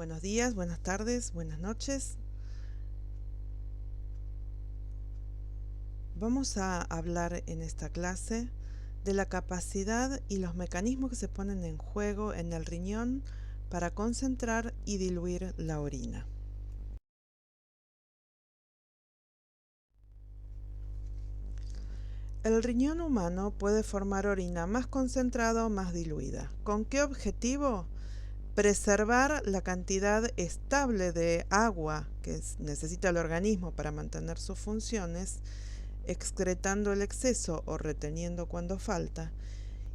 Buenos días, buenas tardes, buenas noches. Vamos a hablar en esta clase de la capacidad y los mecanismos que se ponen en juego en el riñón para concentrar y diluir la orina. El riñón humano puede formar orina más concentrada o más diluida. ¿Con qué objetivo? Preservar la cantidad estable de agua que necesita el organismo para mantener sus funciones, excretando el exceso o reteniendo cuando falta,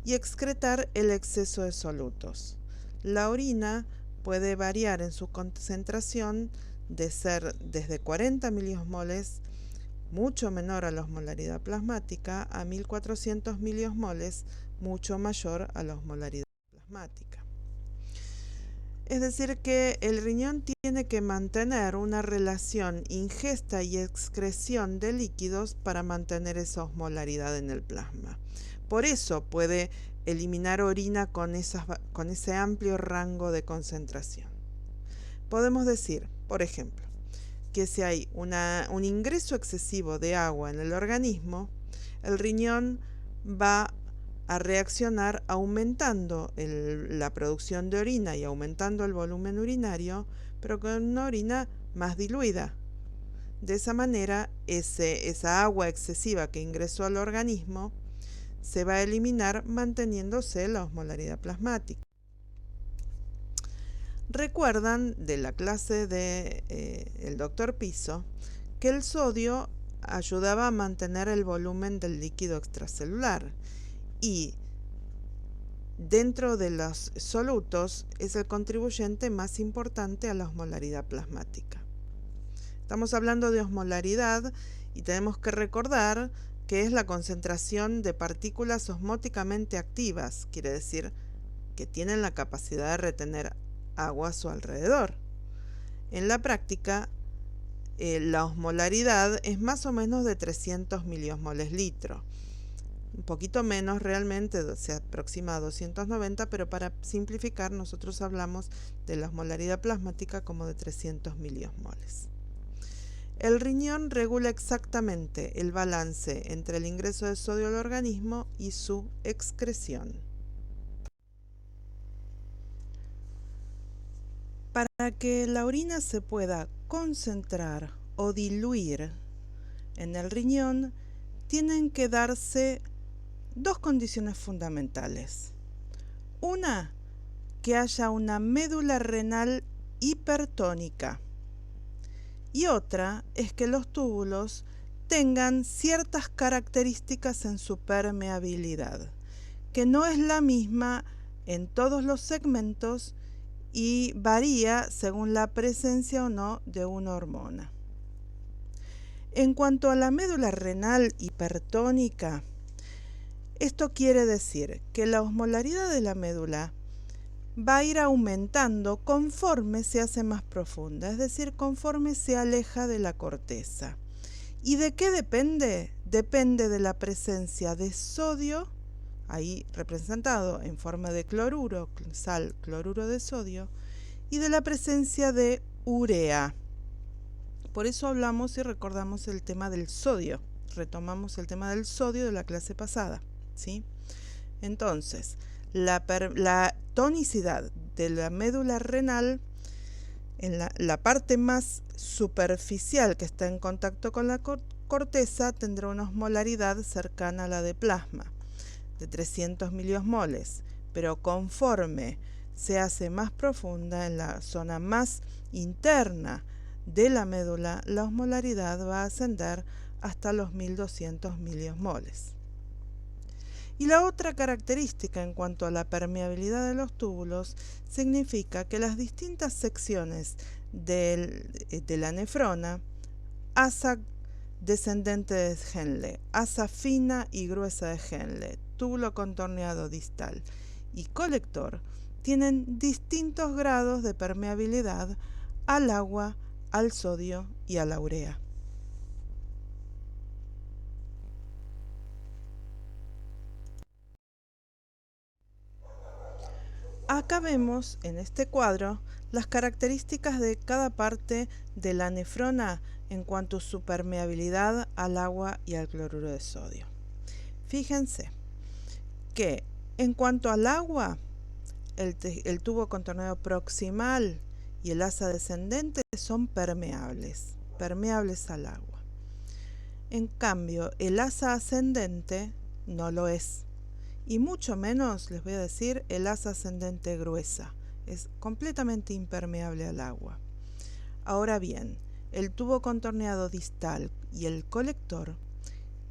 y excretar el exceso de solutos. La orina puede variar en su concentración de ser desde 40 miliosmoles, mucho menor a la osmolaridad plasmática, a 1400 miliosmoles, mucho mayor a la osmolaridad plasmática. Es decir, que el riñón tiene que mantener una relación ingesta y excreción de líquidos para mantener esa osmolaridad en el plasma. Por eso puede eliminar orina con ese amplio rango de concentración. Podemos decir, por ejemplo, que si hay un ingreso excesivo de agua en el organismo, el riñón va a reaccionar aumentando la producción de orina y aumentando el volumen urinario, pero con una orina más diluida. De esa manera, esa agua excesiva que ingresó al organismo se va a eliminar manteniéndose la osmolaridad plasmática. Recuerdan de la clase del doctor Piso que el sodio ayudaba a mantener el volumen del líquido extracelular y dentro de los solutos es el contribuyente más importante a la osmolaridad plasmática. Estamos hablando de osmolaridad y tenemos que recordar que es la concentración de partículas osmóticamente activas, quiere decir que tienen la capacidad de retener agua a su alrededor. En la práctica, la osmolaridad es más o menos de 300 miliosmoles litro. Un poquito menos realmente, se aproxima a 290, pero para simplificar nosotros hablamos de la osmolaridad plasmática como de 300 miliosmoles. El riñón regula exactamente el balance entre el ingreso de sodio al organismo y su excreción. Para que la orina se pueda concentrar o diluir en el riñón, tienen que darse dos condiciones fundamentales. Una, que haya una médula renal hipertónica. Y otra es que los túbulos tengan ciertas características en su permeabilidad, que no es la misma en todos los segmentos y varía según la presencia o no de una hormona. En cuanto a la médula renal hipertónica, esto quiere decir que la osmolaridad de la médula va a ir aumentando conforme se hace más profunda, es decir, conforme se aleja de la corteza. ¿Y de qué depende? Depende de la presencia de sodio, ahí representado en forma de cloruro, sal cloruro de sodio, y de la presencia de urea. Por eso hablamos y recordamos el tema del sodio. Retomamos el tema del sodio de la clase pasada, ¿sí? Entonces, la tonicidad de la médula renal en la parte más superficial que está en contacto con la corteza tendrá una osmolaridad cercana a la de plasma, de 300 miliosmoles, pero conforme se hace más profunda en la zona más interna de la médula, la osmolaridad va a ascender hasta los 1200 miliosmoles. Y la otra característica en cuanto a la permeabilidad de los túbulos significa que las distintas secciones de la nefrona, asa descendente de Henle, asa fina y gruesa de Henle, túbulo contorneado distal y colector, tienen distintos grados de permeabilidad al agua, al sodio y a la urea. Acá vemos en este cuadro las características de cada parte de la nefrona en cuanto a su permeabilidad al agua y al cloruro de sodio. Fíjense que en cuanto al agua, el tubo contorneado proximal y el asa descendente son permeables al agua. En cambio, el asa ascendente no lo es. Y mucho menos, les voy a decir, el asa ascendente gruesa. Es completamente impermeable al agua. Ahora bien, el tubo contorneado distal y el colector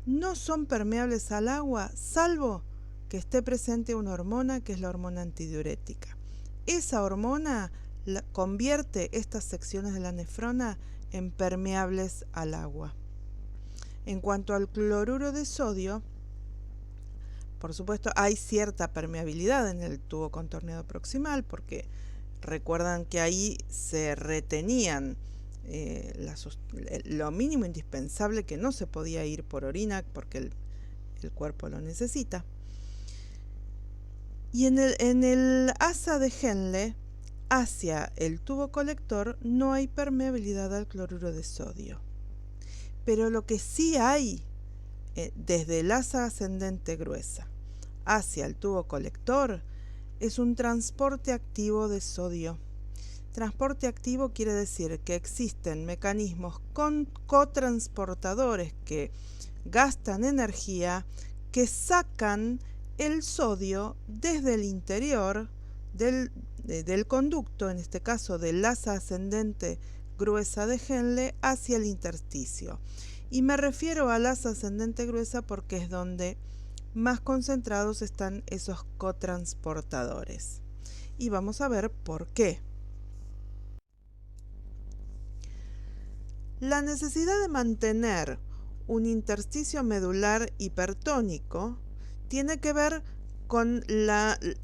no son permeables al agua, salvo que esté presente una hormona que es la hormona antidiurética. Esa hormona convierte estas secciones de la nefrona en permeables al agua. En cuanto al cloruro de sodio, por supuesto hay cierta permeabilidad en el tubo contorneado proximal, porque recuerdan que ahí se retenían lo mínimo indispensable que no se podía ir por orina porque el cuerpo lo necesita. Y en el asa de Henle hacia el tubo colector no hay permeabilidad al cloruro de sodio. Pero lo que sí hay desde el asa ascendente gruesa hacia el tubo colector es un transporte activo de sodio. Transporte activo quiere decir que existen mecanismos cotransportadores que gastan energía, que sacan el sodio desde el interior del conducto, en este caso del asa ascendente gruesa de Henle, hacia el intersticio. Y me refiero al asa ascendente gruesa porque es donde más concentrados están esos cotransportadores. Y vamos a ver por qué. La necesidad de mantener un intersticio medular hipertónico tiene que ver con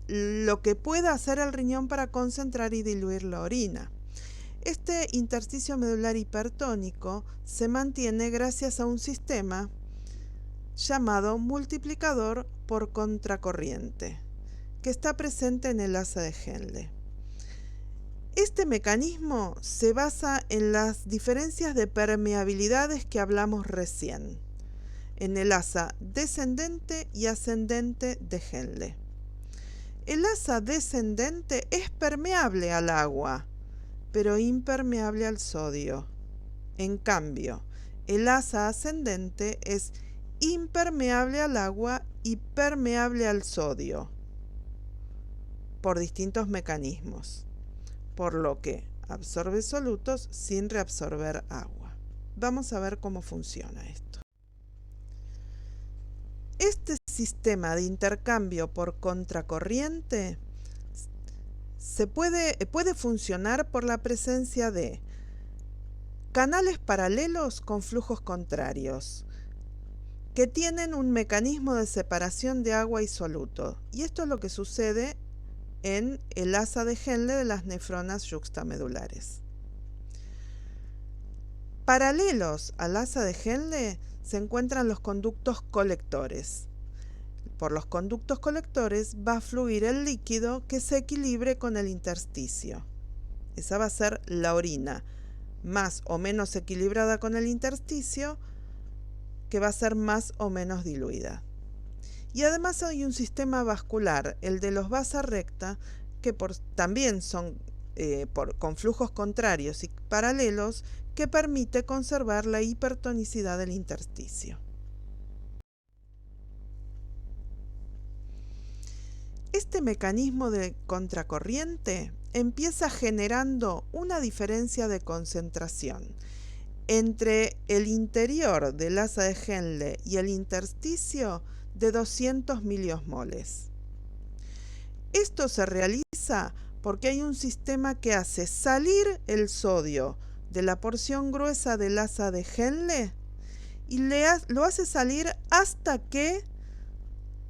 lo que pueda hacer el riñón para concentrar y diluir la orina. Este intersticio medular hipertónico se mantiene gracias a un sistema llamado multiplicador por contracorriente, que está presente en el asa de Henle. Este mecanismo se basa en las diferencias de permeabilidades que hablamos recién, en el asa descendente y ascendente de Henle. El asa descendente es permeable al agua, pero impermeable al sodio. En cambio, el asa ascendente es impermeable al agua y permeable al sodio, por distintos mecanismos, por lo que absorbe solutos sin reabsorber agua. Vamos a ver cómo funciona esto. Este sistema de intercambio por contracorriente puede funcionar por la presencia de canales paralelos con flujos contrarios, que tienen un mecanismo de separación de agua y soluto. Y esto es lo que sucede en el asa de Henle de las nefronas yuxtamedulares. Paralelos al asa de Henle se encuentran los conductos colectores. Por los conductos colectores va a fluir el líquido que se equilibre con el intersticio. Esa va a ser la orina, más o menos equilibrada con el intersticio, que va a ser más o menos diluida. Y además hay un sistema vascular, el de los vasa recta, que también son con flujos contrarios y paralelos, que permite conservar la hipertonicidad del intersticio. Este mecanismo de contracorriente empieza generando una diferencia de concentración entre el interior del asa de Henle y el intersticio de 200 miliosmoles. Esto se realiza porque hay un sistema que hace salir el sodio de la porción gruesa del asa de Henle y lo hace salir hasta que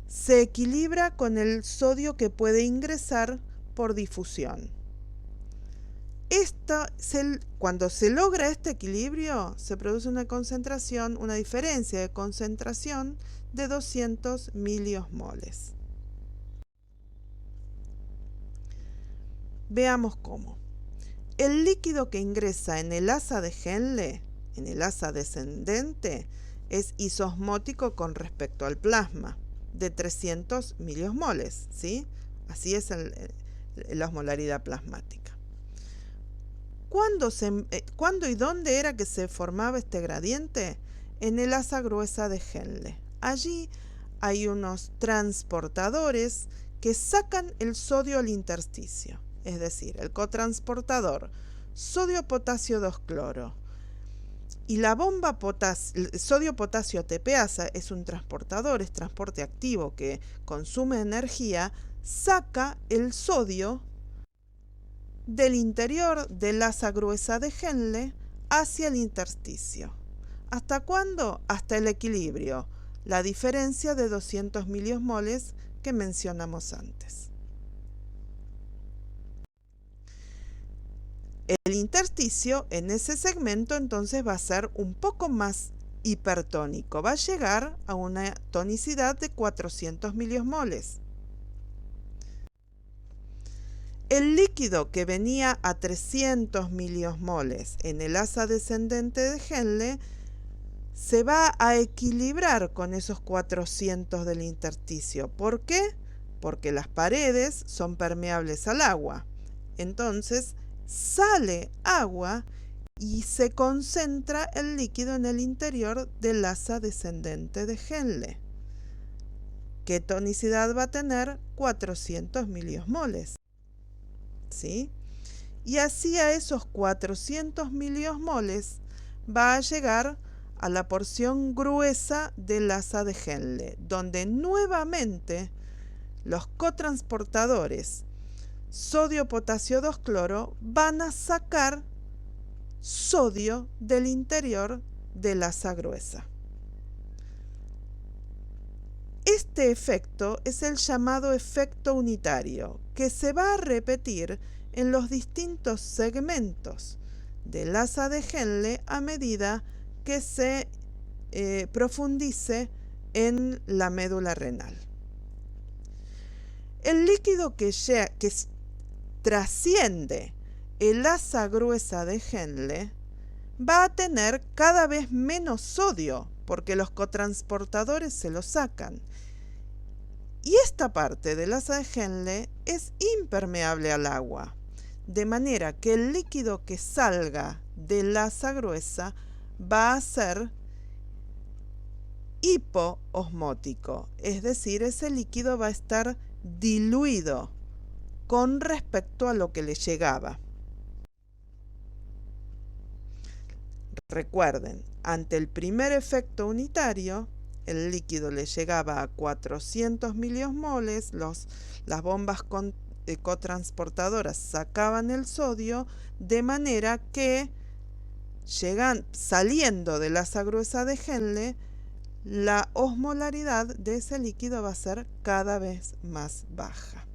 se equilibra con el sodio que puede ingresar por difusión. Cuando se logra este equilibrio, se produce una diferencia de concentración de 200 miliosmoles. Veamos cómo. el líquido que ingresa en el asa de Henle, en el asa descendente, es isosmótico con respecto al plasma, de 300 miliosmoles, ¿sí? Así es la osmolaridad plasmática. ¿Cuándo y dónde era que se formaba este gradiente? En el asa gruesa de Henle. Allí hay unos transportadores que sacan el sodio al intersticio, es decir, el cotransportador sodio-potasio 2-cloro y la bomba sodio-potasio ATPasa es un transportador, es transporte activo que consume energía, saca el sodio del interior del asa gruesa de Henle hacia el intersticio. ¿Hasta cuándo? Hasta el equilibrio, la diferencia de 200 miliosmoles que mencionamos antes. El intersticio en ese segmento entonces va a ser un poco más hipertónico, va a llegar a una tonicidad de 400 miliosmoles. El líquido que venía a 300 miliosmoles en el asa descendente de Henle se va a equilibrar con esos 400 del intersticio. ¿Por qué? Porque las paredes son permeables al agua. Entonces sale agua y se concentra el líquido en el interior del asa descendente de Henle. ¿Qué tonicidad va a tener? 400 miliosmoles. ¿Sí? Y así a esos 400 miliosmoles va a llegar a la porción gruesa del asa de Henle, donde nuevamente los cotransportadores sodio-potasio 2-cloro van a sacar sodio del interior del asa gruesa. Este efecto es el llamado efecto unitario, que se va a repetir en los distintos segmentos del asa de Henle a medida que se profundice en la médula renal. El líquido que trasciende el asa gruesa de Henle va a tener cada vez menos sodio porque los cotransportadores se lo sacan. Y esta parte del asa de Henle es impermeable al agua, de manera que el líquido que salga del asa gruesa va a ser hipoosmótico, es decir, ese líquido va a estar diluido con respecto a lo que le llegaba. Recuerden, ante el primer efecto unitario, el líquido le llegaba a 400 miliosmoles, las bombas cotransportadoras sacaban el sodio, de manera que saliendo del asa gruesa de Henle, la osmolaridad de ese líquido va a ser cada vez más baja.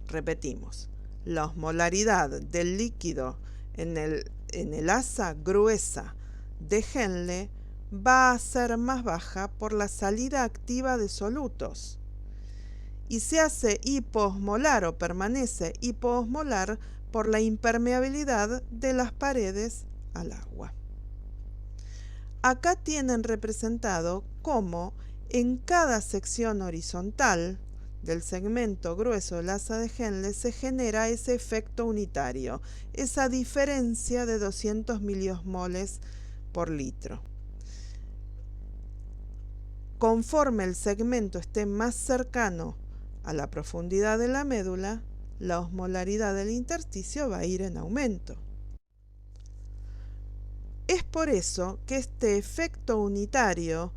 Repetimos, la osmolaridad del líquido en el asa gruesa de Henle va a ser más baja por la salida activa de solutos y se hace hipoosmolar o permanece hipoosmolar por la impermeabilidad de las paredes al agua. Acá tienen representado cómo en cada sección horizontal del segmento grueso del asa de Henle se genera ese efecto unitario, esa diferencia de 200 miliosmoles por litro. Conforme el segmento esté más cercano a la profundidad de la médula, la osmolaridad del intersticio va a ir en aumento. Es por eso que este efecto unitario,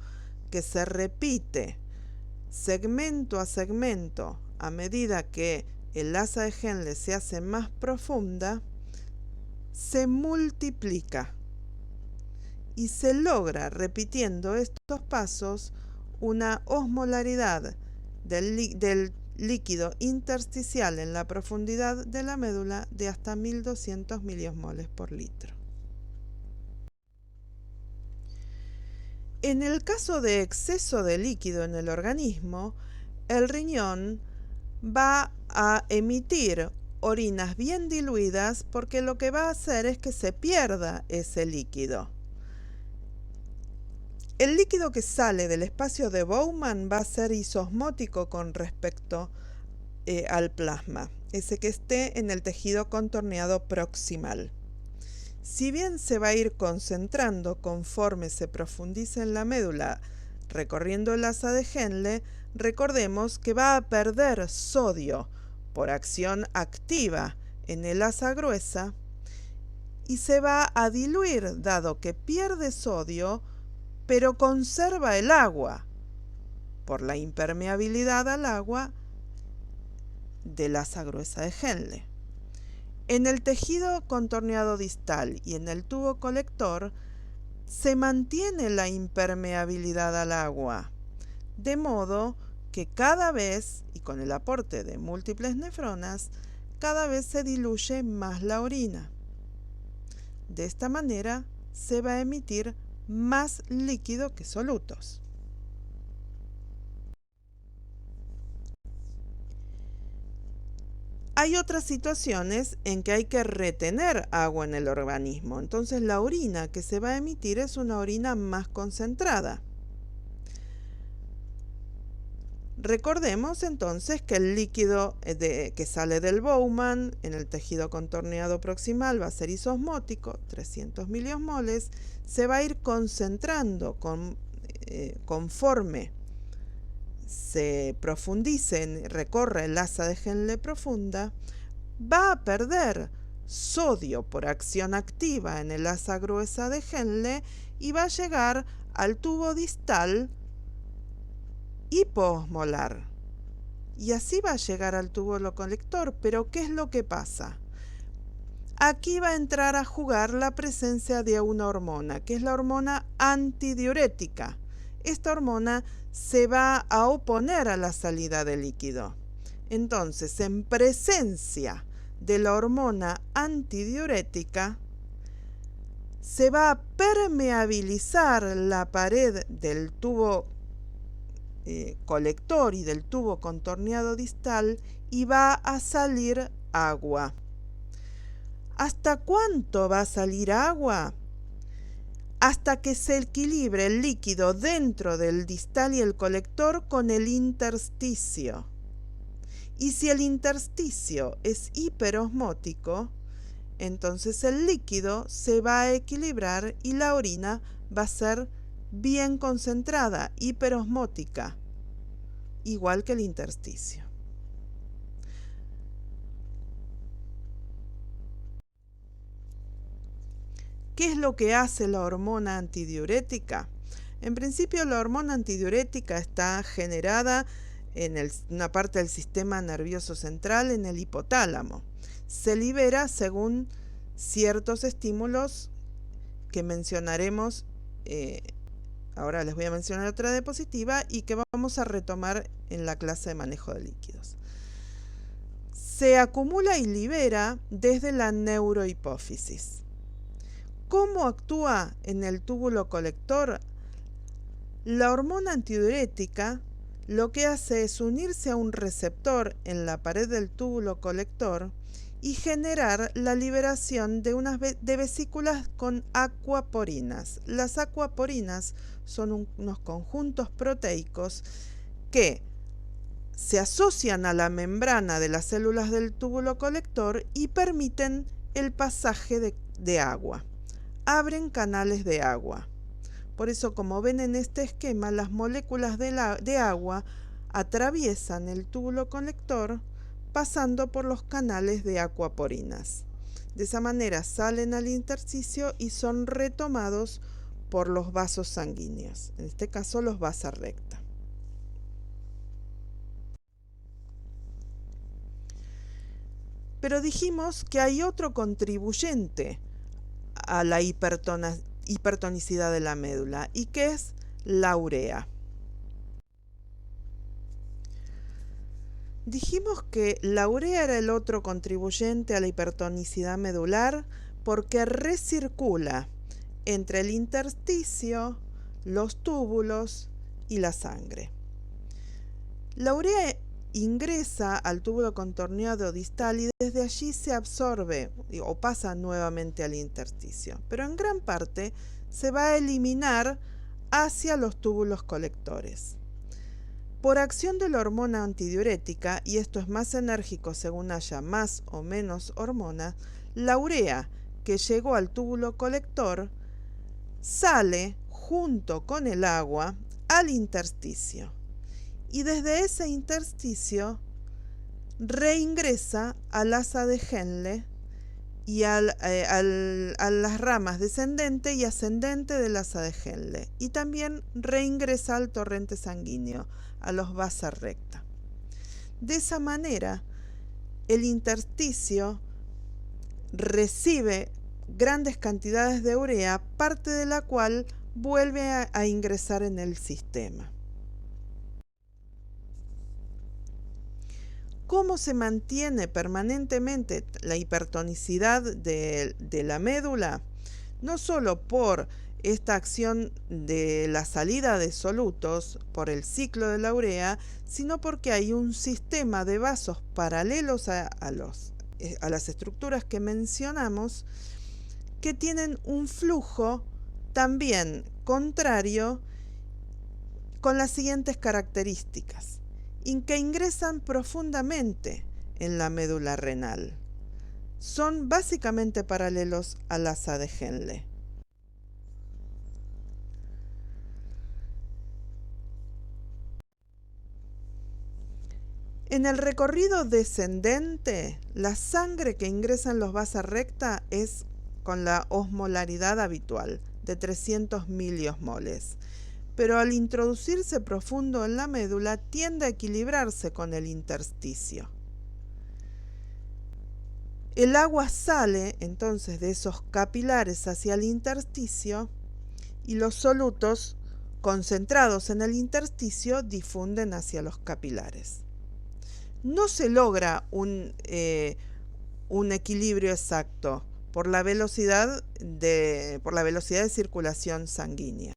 que se repite segmento a segmento a medida que el asa de Henle se hace más profunda, se multiplica y se logra, repitiendo estos pasos, una osmolaridad del líquido intersticial en la profundidad de la médula de hasta 1200 miliosmoles por litro. En el caso de exceso de líquido en el organismo, el riñón va a emitir orinas bien diluidas porque lo que va a hacer es que se pierda ese líquido. El líquido que sale del espacio de Bowman va a ser isosmótico con respecto al plasma, ese que esté en el tejido contorneado proximal. Si bien se va a ir concentrando conforme se profundice en la médula recorriendo el asa de Henle, recordemos que va a perder sodio por acción activa en el asa gruesa y se va a diluir dado que pierde sodio pero conserva el agua por la impermeabilidad al agua del asa gruesa de Henle. En el tejido contorneado distal y en el tubo colector se mantiene la impermeabilidad al agua, de modo que cada vez, y con el aporte de múltiples nefronas, cada vez se diluye más la orina. De esta manera se va a emitir más líquido que solutos. Hay otras situaciones en que hay que retener agua en el organismo, entonces la orina que se va a emitir es una orina más concentrada. Recordemos entonces que el líquido que sale del Bowman en el tejido contorneado proximal va a ser isosmótico, 300 miliosmoles, se va a ir concentrando conforme se profundice, recorre el asa de Henle profunda, va a perder sodio por acción activa en el asa gruesa de Henle y va a llegar al tubo distal hipoosmolar. Y así va a llegar al tubo colector, pero ¿qué es lo que pasa? Aquí va a entrar a jugar la presencia de una hormona, que es la hormona antidiurética. Esta hormona se va a oponer a la salida de líquido. Entonces, en presencia de la hormona antidiurética, se va a permeabilizar la pared del tubo colector y del tubo contorneado distal y va a salir agua. ¿Hasta cuánto va a salir agua? Hasta que se equilibre el líquido dentro del distal y el colector con el intersticio. Y si el intersticio es hiperosmótico, entonces el líquido se va a equilibrar y la orina va a ser bien concentrada, hiperosmótica, igual que el intersticio. ¿Qué es lo que hace la hormona antidiurética? En principio, la hormona antidiurética está generada en una parte del sistema nervioso central, en el hipotálamo. Se libera según ciertos estímulos que mencionaremos, ahora les voy a mencionar otra diapositiva y que vamos a retomar en la clase de manejo de líquidos. Se acumula y libera desde la neurohipófisis. ¿Cómo actúa en el túbulo colector? La hormona antidiurética lo que hace es unirse a un receptor en la pared del túbulo colector y generar la liberación de vesículas con acuaporinas. Las acuaporinas son unos conjuntos proteicos que se asocian a la membrana de las células del túbulo colector y permiten el pasaje de agua. Abren canales de agua. Por eso, como ven en este esquema, las moléculas de agua atraviesan el túbulo colector pasando por los canales de acuaporinas. De esa manera salen al intersticio y son retomados por los vasos sanguíneos, en este caso los vasa recta. Pero dijimos que hay otro contribuyente a la hipertonicidad de la médula y que es la urea. Dijimos que la urea era el otro contribuyente a la hipertonicidad medular porque recircula entre el intersticio, los túbulos y la sangre. La urea ingresa al túbulo contorneado distal y desde allí se absorbe o pasa nuevamente al intersticio, pero en gran parte se va a eliminar hacia los túbulos colectores. Por acción de la hormona antidiurética, y esto es más enérgico según haya más o menos hormona, la urea que llegó al túbulo colector sale junto con el agua al intersticio y desde ese intersticio reingresa al asa de Henle y a las ramas descendente y ascendente del asa de Henle, y también reingresa al torrente sanguíneo, a los vasa recta. De esa manera, el intersticio recibe grandes cantidades de urea, parte de la cual vuelve a ingresar en el sistema. ¿Cómo se mantiene permanentemente la hipertonicidad de la médula? No solo por esta acción de la salida de solutos por el ciclo de la urea, sino porque hay un sistema de vasos paralelos a las estructuras que mencionamos, que tienen un flujo también contrario con las siguientes características, que ingresan profundamente en la médula renal. Son básicamente paralelos al asa de Henle. En el recorrido descendente, la sangre que ingresa en los vasa recta es con la osmolaridad habitual, de 300 miliosmoles. Pero al introducirse profundo en la médula tiende a equilibrarse con el intersticio. El agua sale entonces de esos capilares hacia el intersticio y los solutos concentrados en el intersticio difunden hacia los capilares. No se logra un equilibrio exacto por la velocidad de circulación sanguínea.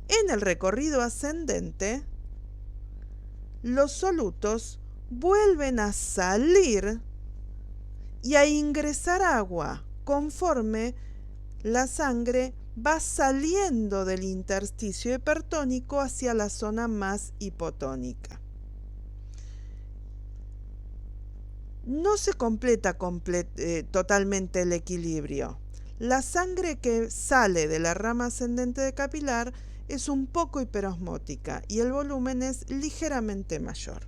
En el recorrido ascendente, los solutos vuelven a salir y a ingresar agua conforme la sangre va saliendo del intersticio hipertónico hacia la zona más hipotónica. No se completa totalmente el equilibrio. La sangre que sale de la rama ascendente de capilar es un poco hiperosmótica y el volumen es ligeramente mayor.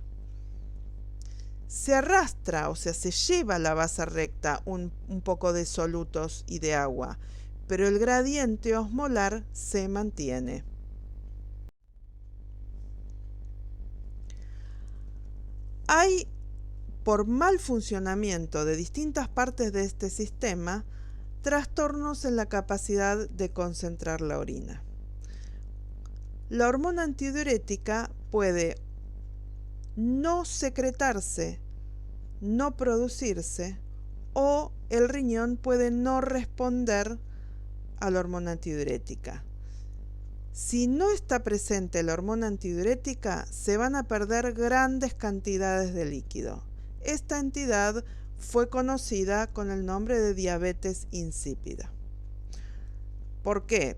Se arrastra, o sea, se lleva a la vasa recta un poco de solutos y de agua, pero el gradiente osmolar se mantiene. Hay, por mal funcionamiento de distintas partes de este sistema, trastornos en la capacidad de concentrar la orina. La hormona antidiurética puede no secretarse, no producirse, o el riñón puede no responder a la hormona antidiurética. Si no está presente la hormona antidiurética, se van a perder grandes cantidades de líquido. Esta entidad fue conocida con el nombre de diabetes insípida. ¿Por qué?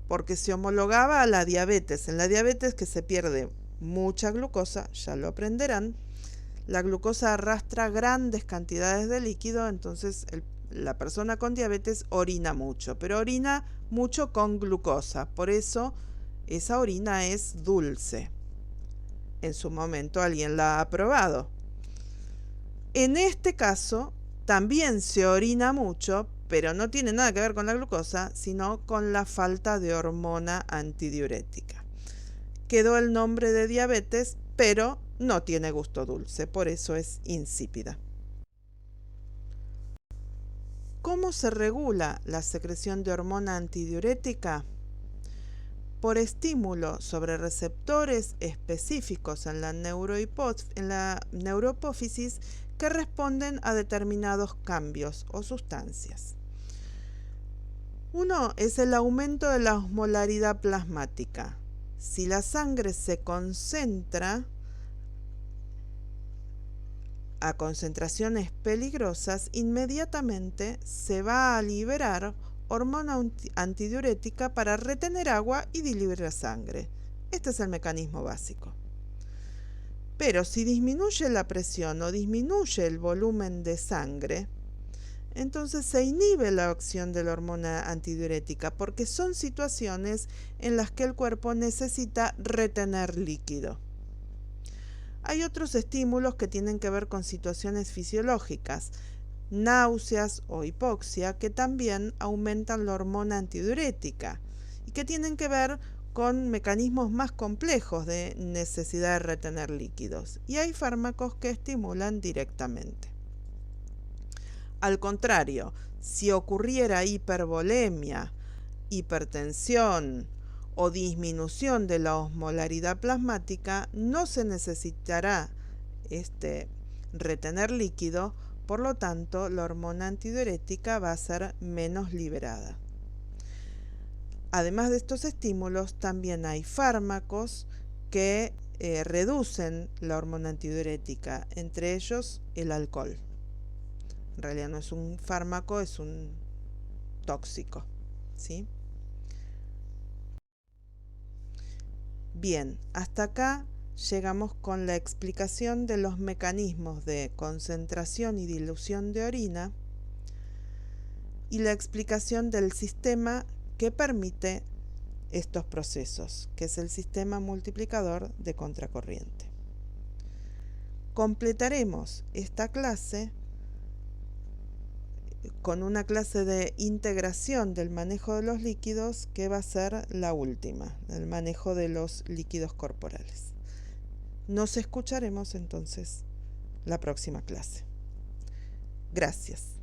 Porque se homologaba a la diabetes. En la diabetes, que se pierde mucha glucosa, ya lo aprenderán, la glucosa arrastra grandes cantidades de líquido, entonces la persona con diabetes orina mucho, pero orina mucho con glucosa, por eso esa orina es dulce. En su momento alguien la ha probado. En este caso también se orina mucho, pero no tiene nada que ver con la glucosa, sino con la falta de hormona antidiurética. Quedó el nombre de diabetes, pero no tiene gusto dulce, por eso es insípida. ¿Cómo se regula la secreción de hormona antidiurética? Por estímulo sobre receptores específicos en la neurohipófisis que responden a determinados cambios o sustancias. Uno es el aumento de la osmolaridad plasmática. Si la sangre se concentra, a concentraciones peligrosas, inmediatamente se va a liberar hormona antidiurética para retener agua y diluir la sangre. Este es el mecanismo básico. Pero si disminuye la presión o disminuye el volumen de sangre, entonces se inhibe la acción de la hormona antidiurética, porque son situaciones en las que el cuerpo necesita retener líquido. Hay otros estímulos que tienen que ver con situaciones fisiológicas, náuseas o hipoxia, que también aumentan la hormona antidiurética y que tienen que ver con mecanismos más complejos de necesidad de retener líquidos. Y hay fármacos que estimulan directamente. Al contrario, si ocurriera hipervolemia, hipertensión o disminución de la osmolaridad plasmática, no se necesitará retener líquido, por lo tanto la hormona antidiurética va a ser menos liberada. Además de estos estímulos, también hay fármacos que reducen la hormona antidiurética, entre ellos el alcohol. En realidad no es un fármaco, es un tóxico, ¿sí? Bien, hasta acá llegamos con la explicación de los mecanismos de concentración y dilución de orina y la explicación del sistema que permite estos procesos, que es el sistema multiplicador de contracorriente. Completaremos esta clase con una clase de integración del manejo de los líquidos, que va a ser la última, el manejo de los líquidos corporales. Nos escucharemos entonces la próxima clase. Gracias.